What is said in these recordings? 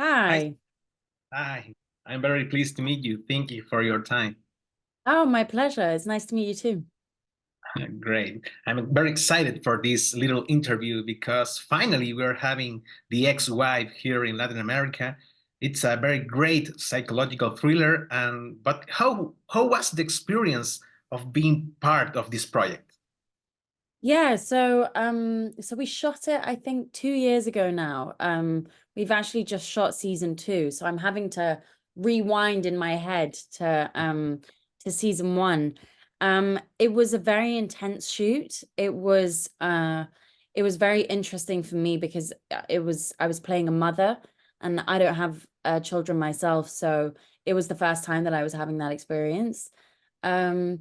Hi, Hi. hi. I'm very pleased to meet you. Thank you for your time. Oh, my pleasure. It's nice to meet you too. Great. I'm very excited for this little interview because finally we're having The Ex-Wife here in Latin America. It's a very great psychological thriller, and but how was the experience of being part of this project? Yeah, so we shot it, I think 2 years ago now. We've actually just shot season two, so I'm having to rewind in my head to season one. It was a very intense shoot. It was very interesting for me because I was playing a mother and I don't have children myself, so it was the first time that I was having that experience. Um,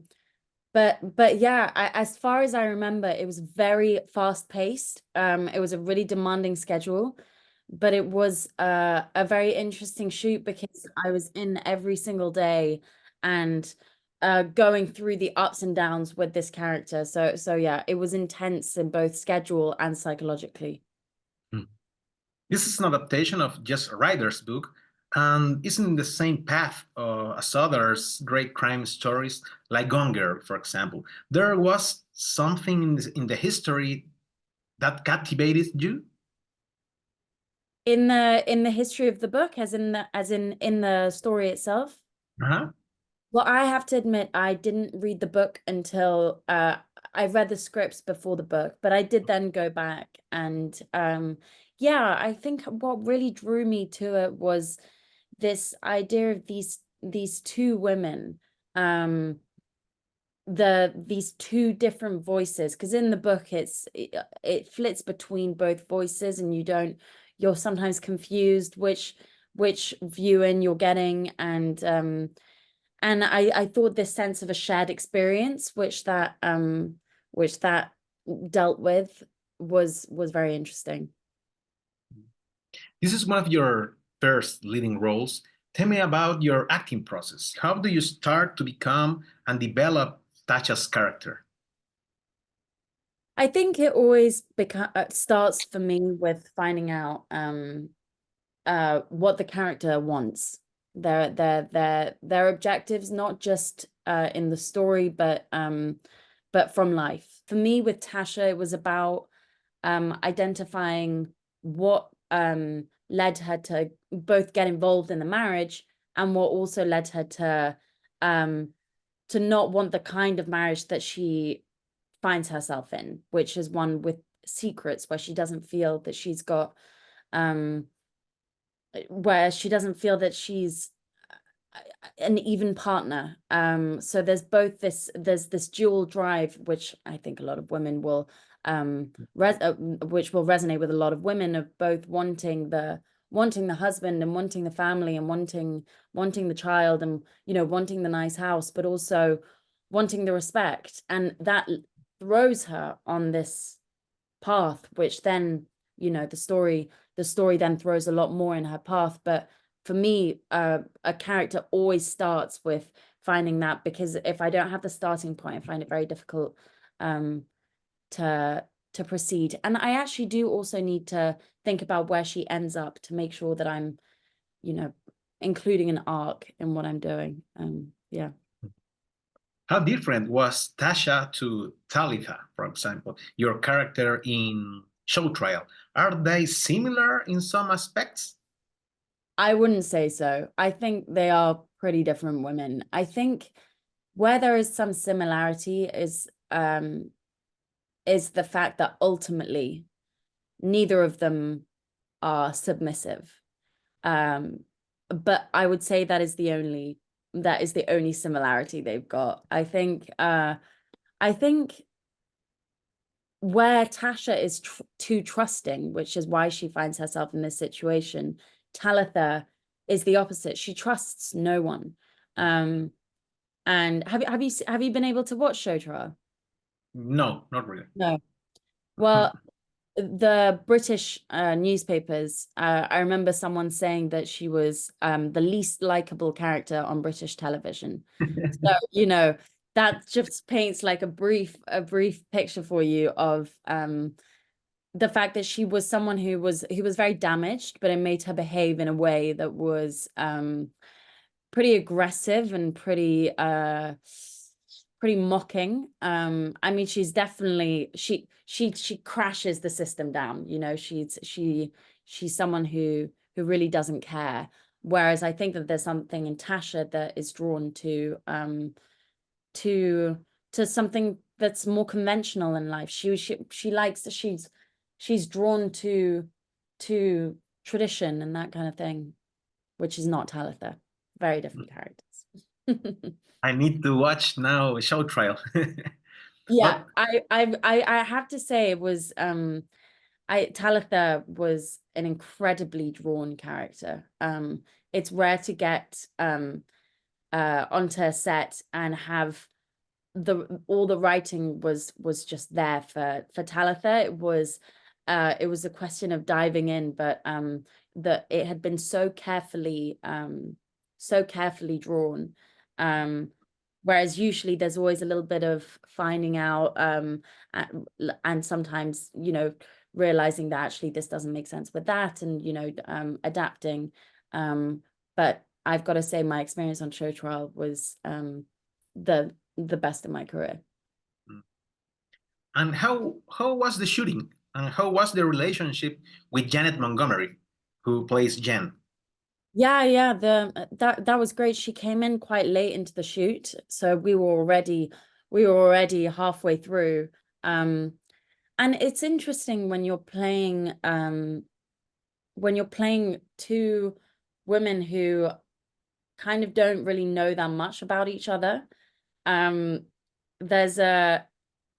but yeah, as far as I remember, it was very fast paced. It was a really demanding schedule, but it was a very interesting shoot because I was in every single day and going through the ups and downs with this character. So yeah, it was intense in both schedule and psychologically. Hmm. This is an adaptation of just a writer's book and isn't the same path as others great crime stories like Gone Girl, for example. There was something in the history that captivated you? In the history of the book, as in the story itself. Uh-huh. Well, I have to admit, I didn't read the book until I read the scripts before the book, but I did then go back and yeah, I think what really drew me to it was this idea of these two women, um, these two different voices, because in the book it flits between both voices and you're sometimes confused which viewing you're getting and I thought this sense of a shared experience, which that dealt with was very interesting. This is one of your first leading roles. Tell me about your acting process. How do you start to become and develop Tasha's character? I think it always starts for me with finding out what the character wants. Their objectives, not just in the story, but from life. For me, with Tasha, it was about identifying what led her to both get involved in the marriage and what also led her um, to not want the kind of marriage that she finds herself in, which is one with secrets where she doesn't feel that she's got um, where she doesn't feel that she's an even partner. So there's this dual drive, which I think a lot of women will which will resonate with a lot of women of both wanting the husband and wanting the family and wanting the child and wanting the nice house, but also wanting the respect. And that throws her on this path, which then, the story then throws a lot more in her path. But for me, a character always starts with finding that, because if I don't have the starting point, I find it very difficult um, to proceed. And I actually do also need to think about where she ends up to make sure that I'm, you know, including an arc in what I'm doing. Yeah. How different was Tasha to Talitha, for example, your character in Show Trial? Are they similar in some aspects? I wouldn't say so. I think they are pretty different women. I think where there is some similarity is the fact that ultimately neither of them are submissive. Um, but I would say that is the only similarity they've got. I think where Tasha is too trusting, which is why she finds herself in this situation, Talitha is the opposite. She trusts no one. Um, and have you been able to watch Show Trial? No, not really. No. Well, the British newspapers, I remember someone saying that she was the least likable character on British television. So, that just paints like a brief picture for you of the fact that she was someone who was very damaged, but it made her behave in a way that was pretty aggressive and pretty mocking. I mean, she's definitely she crashes the system down, you know. She's someone who really doesn't care. Whereas I think that there's something in Tasha that is drawn to something that's more conventional in life. She likes, she's drawn to tradition and that kind of thing, which is not Talitha. Very different characters. I need to watch now a show trial. Yeah, Well, I have to say it was Talitha was an incredibly drawn character. It's rare to get onto a set and have all the writing was just there for Talitha. It was a question of diving in, but that it had been so carefully drawn. Whereas usually there's always a little bit of finding out and sometimes, you know, realizing that actually this doesn't make sense with that, and, you know, adapting. But I've got to say my experience on show trial was the best in my career. and how was the shooting? And how was the relationship with Janet Montgomery, who plays Jen? Yeah, that was great. She came in quite late into the shoot, so we were already halfway through. And it's interesting when you're playing two women who kind of don't really know that much about each other. There's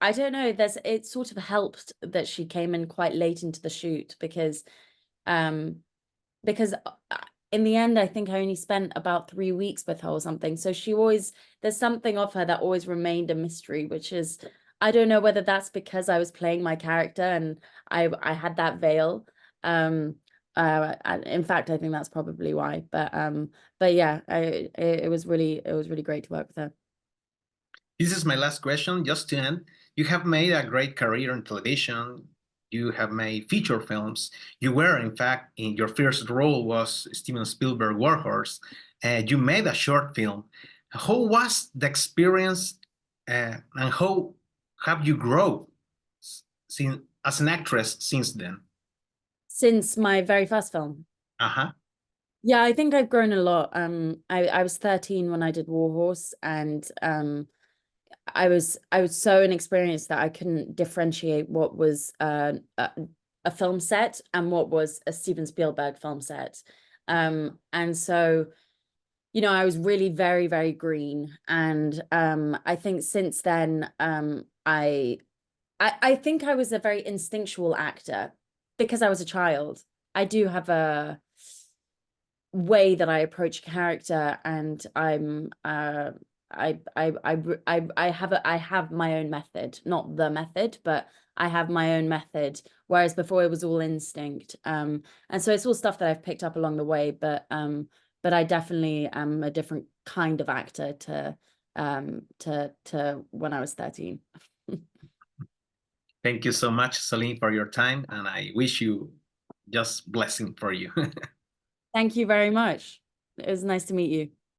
I don't know, it sort of helped that she came in quite late into the shoot because in the end, I think I only spent about 3 weeks with her or something. So there's something of her that always remained a mystery, which is, I don't know whether that's because I was playing my character and I had that veil. In fact, I think that's probably why. But yeah, it was really great to work with her. This is my last question, just to end. You have made a great career in television. You have made feature films. You were, in fact, in your first role was Steven Spielberg Warhorse. You made a short film. How was the experience, and how have you grown as an actress since then? Since my very first film. Uh-huh. Yeah, I think I've grown a lot. I was 13 when I did Warhorse, and I was so inexperienced that I couldn't differentiate what was a film set and what was a Steven Spielberg film set. And so, you know, I was really very, very green. And I think since then, I think I was a very instinctual actor because I was a child. I do have a way that I approach character, and I have my own method, not the method, but I have my own method. Whereas before it was all instinct. And so it's all stuff that I've picked up along the way, but I definitely am a different kind of actor to when I was 13. Thank you so much, Celine, for your time, and I wish you just blessing for you. Thank you very much. It was nice to meet you.